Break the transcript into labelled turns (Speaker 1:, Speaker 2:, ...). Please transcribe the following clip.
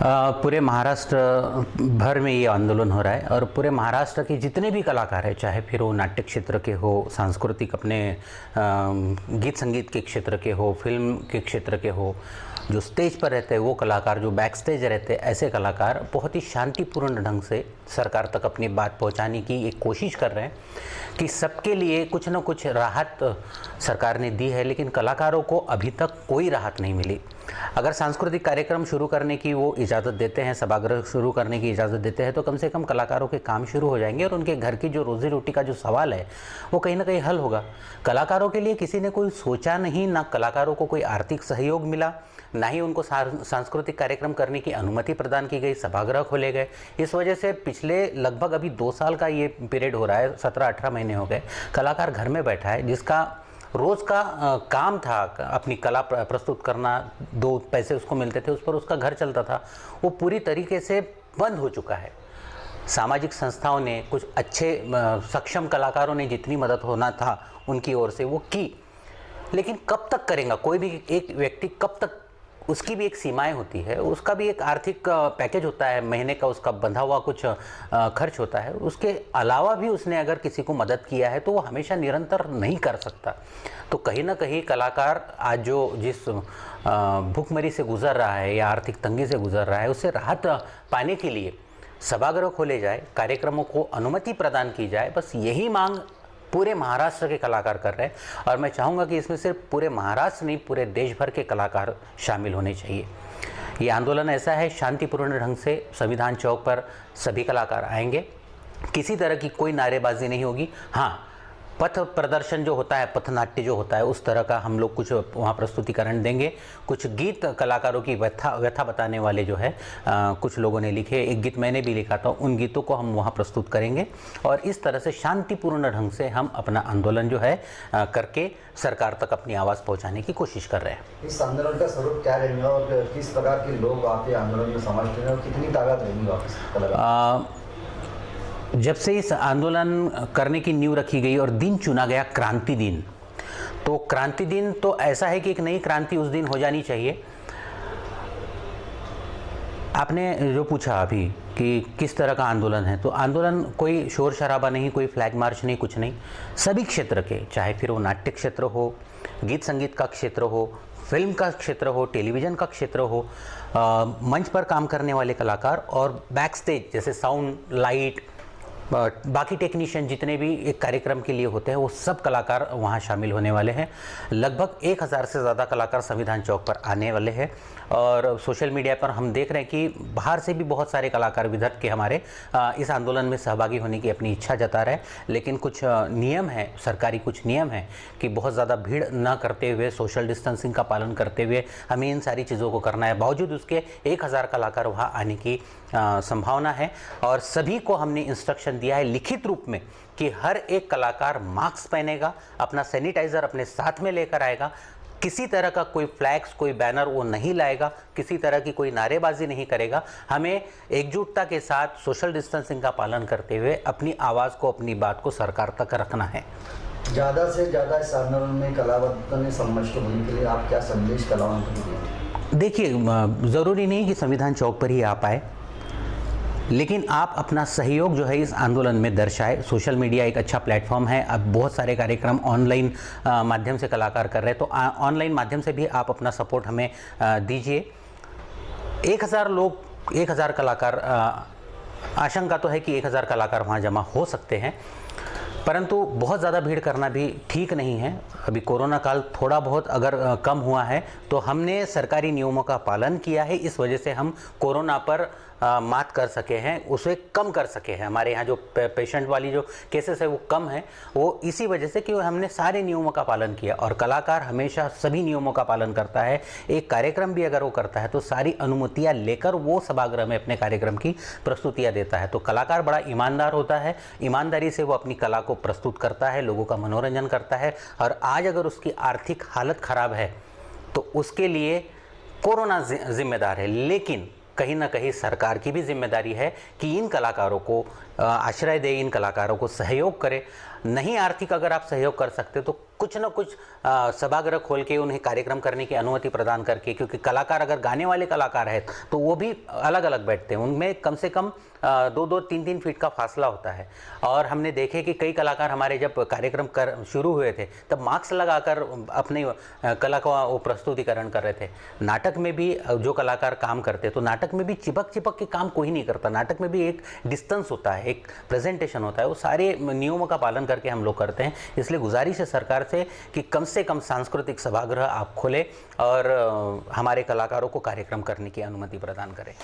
Speaker 1: पूरे महाराष्ट्र भर में ये आंदोलन हो रहा है और पूरे महाराष्ट्र के जितने भी कलाकार हैं, चाहे फिर वो नाट्य क्षेत्र के हो, सांस्कृतिक अपने गीत संगीत के क्षेत्र के हो, फिल्म के क्षेत्र के हो, जो स्टेज पर रहते हैं वो कलाकार, जो बैक स्टेज रहते हैं ऐसे कलाकार बहुत ही शांतिपूर्ण ढंग से सरकार तक अपनी बात पहुंचाने की एक कोशिश कर रहे हैं कि सबके लिए कुछ न कुछ राहत सरकार ने दी है। लेकिन कलाकारों को अभी तक कोई राहत नहीं मिली। अगर सांस्कृतिक कार्यक्रम शुरू करने की वो इजाज़त देते हैं, सभागृह शुरू करने की इजाज़त देते हैं, तो कम से कम कलाकारों के काम शुरू हो जाएंगे और उनके घर की जो रोज़ी रोटी का जो सवाल है वो कहीं ना कहीं हल होगा। कलाकारों के लिए किसी ने कोई सोचा नहीं, ना कलाकारों को कोई आर्थिक सहयोग मिला, ना ही उनको सांस्कृतिक कार्यक्रम करने की अनुमति प्रदान की गई, सभागृह खोले गए। इस वजह से पिछले लगभग अभी 2 साल का ये पीरियड हो रहा है, 17-18 महीने हो गए, कलाकार घर में बैठा है, जिसका रोज़ का काम था अपनी कला प्रस्तुत करना, 2 पैसे उसको मिलते थे, उस पर उसका घर चलता था, वो पूरी तरीके से बंद हो चुका है। सामाजिक संस्थाओं ने, कुछ अच्छे सक्षम कलाकारों ने जितनी मदद होना था उनकी ओर से वो की, लेकिन कब तक करेगा कोई भी एक व्यक्ति, कब तक? उसकी भी एक सीमाएं होती है, उसका भी एक आर्थिक पैकेज होता है, महीने का उसका बंधा हुआ कुछ खर्च होता है। उसके अलावा भी उसने अगर किसी को मदद किया है तो वो हमेशा निरंतर नहीं कर सकता। तो कहीं ना कहीं कलाकार आज जो जिस भूखमरी से गुजर रहा है या आर्थिक तंगी से गुजर रहा है, उससे राहत पाने के लिए सभागृह खोले जाए, कार्यक्रमों को अनुमति प्रदान की जाए, बस यही मांग पूरे महाराष्ट्र के कलाकार कर रहे हैं। और मैं चाहूँगा कि इसमें सिर्फ पूरे महाराष्ट्र नहीं, पूरे देश भर के कलाकार शामिल होने चाहिए। ये आंदोलन ऐसा है, शांतिपूर्ण ढंग से संविधान चौक पर सभी कलाकार आएंगे, किसी तरह की कोई नारेबाजी नहीं होगी। हाँ, पथ प्रदर्शन जो होता है, पथनाट्य जो होता है, उस तरह का हम लोग कुछ वहाँ प्रस्तुतिकरण देंगे। कुछ गीत कलाकारों की व्यथा बताने वाले जो है कुछ लोगों ने लिखे, एक गीत मैंने भी लिखा था, उन गीतों को हम वहाँ प्रस्तुत करेंगे और इस तरह से शांतिपूर्ण ढंग से हम अपना आंदोलन जो है करके सरकार तक अपनी आवाज़ पहुँचाने की कोशिश कर रहे हैं।
Speaker 2: इस आंदोलन का स्वरूप क्या रहेगा और किस प्रकार के लोग आपके आंदोलन में समाविष्ट हैं और कितनी ताकत रहेगी वापस?
Speaker 1: जब से इस आंदोलन करने की नींव रखी गई और दिन चुना गया क्रांति दिन, तो क्रांति दिन तो ऐसा है कि एक नई क्रांति उस दिन हो जानी चाहिए। आपने जो पूछा अभी कि किस तरह का आंदोलन है, तो आंदोलन कोई शोर शराबा नहीं, कोई फ्लैग मार्च नहीं, कुछ नहीं। सभी क्षेत्र के, चाहे फिर वो नाट्य क्षेत्र हो, गीत संगीत का क्षेत्र हो, फिल्म का क्षेत्र हो, टेलीविज़न का क्षेत्र हो, मंच पर काम करने वाले कलाकार और बैक स्टेज जैसे साउंड, लाइट, बाकी टेक्नीशियन जितने भी एक कार्यक्रम के लिए होते हैं, वो सब कलाकार वहाँ शामिल होने वाले हैं। लगभग 1000 से ज़्यादा कलाकार संविधान चौक पर आने वाले हैं और सोशल मीडिया पर हम देख रहे हैं कि बाहर से भी बहुत सारे कलाकार विदर्भ के हमारे इस आंदोलन में सहभागी होने की अपनी इच्छा जता रहे हैं। लेकिन कुछ नियम है, सरकारी कुछ नियम है कि बहुत ज़्यादा भीड़ न करते हुए, सोशल डिस्टेंसिंग का पालन करते हुए हमें इन सारी चीज़ों को करना है। बावजूद उसके 1000 कलाकार वहाँ आने की संभावना है और सभी को हमने इंस्ट्रक्शन दिया है लिखित रूप में कि हर एक कलाकार मास्क पहनेगा, अपना सैनिटाइज़र अपने साथ में लेकर आएगा, किसी तरह का कोई फ्लैग्स, कोई बैनर वो नहीं लाएगा, किसी तरह की कोई नारेबाजी नहीं करेगा। हमें एकजुटता के साथ सोशल डिस्टेंसिंग का पालन करते हुए अपनी आवाज़ को, अपनी बात को सरकार तक रखना है।
Speaker 2: ज़्यादा से ज़्यादा इस आंदोलन में कलावंतों ने सम्मिलित होने के लिए आप क्या संदेश कलावंतों को देंगे?
Speaker 1: देखिए, ज़रूरी नहीं कि संविधान चौक पर ही आ पाए, लेकिन आप अपना सहयोग जो है इस आंदोलन में दर्शाए। सोशल मीडिया एक अच्छा प्लेटफॉर्म है, अब बहुत सारे कार्यक्रम ऑनलाइन माध्यम से कलाकार कर रहे हैं, तो ऑनलाइन माध्यम से भी आप अपना सपोर्ट हमें दीजिए। 1000 लोग, 1000 कलाकार, आशंका तो है कि 1000 कलाकार वहाँ जमा हो सकते हैं, परंतु बहुत ज़्यादा भीड़ करना भी ठीक नहीं है। अभी कोरोना काल थोड़ा बहुत अगर कम हुआ है तो हमने सरकारी नियमों का पालन किया है, इस वजह से हम कोरोना पर मात कर सके हैं, उसे कम कर सके हैं। हमारे यहाँ जो पेशेंट वाली जो केसेस है वो कम है, वो इसी वजह से कि हमने सारे नियमों का पालन किया और कलाकार हमेशा सभी नियमों का पालन करता है। एक कार्यक्रम भी अगर वो करता है तो सारी अनुमतियाँ लेकर वो सभागृह में अपने कार्यक्रम की प्रस्तुतियाँ देता है। तो कलाकार बड़ा ईमानदार होता है, ईमानदारी से वो अपनी कला को प्रस्तुत करता है, लोगों का मनोरंजन करता है। और आज अगर उसकी आर्थिक हालत ख़राब है तो उसके लिए कोरोना जिम्मेदार है, लेकिन कहीं ना कहीं सरकार की भी जिम्मेदारी है कि इन कलाकारों को आश्रय दे, इन कलाकारों को सहयोग करे। नहीं आर्थिक अगर आप सहयोग कर सकते तो कुछ न कुछ सभागृह खोल के उन्हें कार्यक्रम करने की अनुमति प्रदान करके, क्योंकि कलाकार अगर गाने वाले कलाकार हैं तो वो भी अलग अलग बैठते हैं, उनमें कम से कम 2-2, 3-3 फीट का फासला होता है। और हमने देखे कि कई कलाकार हमारे जब कार्यक्रम शुरू हुए थे तब मास्क लगाकर अपनी कला का वो प्रस्तुतिकरण कर रहे थे। नाटक में भी जो कलाकार काम करते तो नाटक में भी चिपक के काम कोई नहीं करता। नाटक में भी एक डिस्टेंस होता है, एक प्रेजेंटेशन होता है, वो सारे नियमों का पालन करके हम लोग करते हैं। इसलिए गुजारिश है सरकार से कि कम से कम सांस्कृतिक सभागृह आप खोलें और हमारे कलाकारों को कार्यक्रम करने की अनुमति प्रदान करें।